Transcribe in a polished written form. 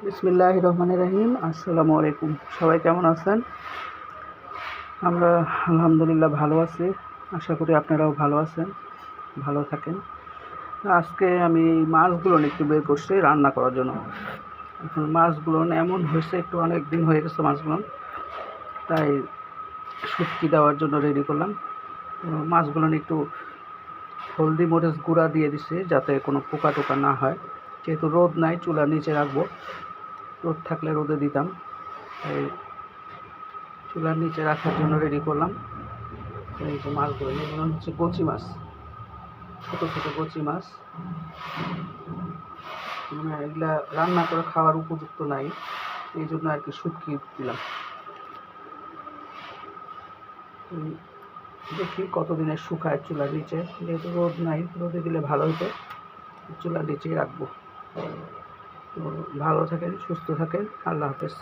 বিসমিল্লাহির রহমানির রহিম। আসসালামু আলাইকুম। সবাই কেমন আছেন? আমরা আলহামদুলিল্লাহ ভালো আছি। আশা করি আপনারাও ভালো আছেন, ভালো থাকেন। আজকে আমি মাছগুলো একটু বের করছি রান্না করার জন্য। এখন মাছগুলো এমন হয়েছে, একটু অনেক দিন হয়ে গেছে মাছগুলো, তাই শুটকি দেওয়ার জন্য রেডি করলাম। মাছগুলো একটু হলদি মরিচ গুঁড়া দিয়ে দিচ্ছি যাতে কোনো পোকা টোকা না হয়। যেহেতু রোদ নাই, চুলার নিচে রাখবো, রোদ থাকলে রোদে দিতাম, এই চুলার নিচে রাখার জন্য রেডি করলাম। এই যে মাছগুলো, এগুলো হচ্ছে কচি মাছ, ছোটো ছোটো কচি মাছ। এগুলা রান্না করে খাওয়ার উপযুক্ত নাই, এই জন্য আর কি শুটকি দিলাম। দেখি কতদিনের শুকায় চুলার নিচে, যেহেতু রোদ নাই, রোদে দিলে ভালো হতো, চুলার নিচেই রাখবো। তো ভালো থাকেন, সুস্থ থাকেন, আল্লাহ হাফেজ।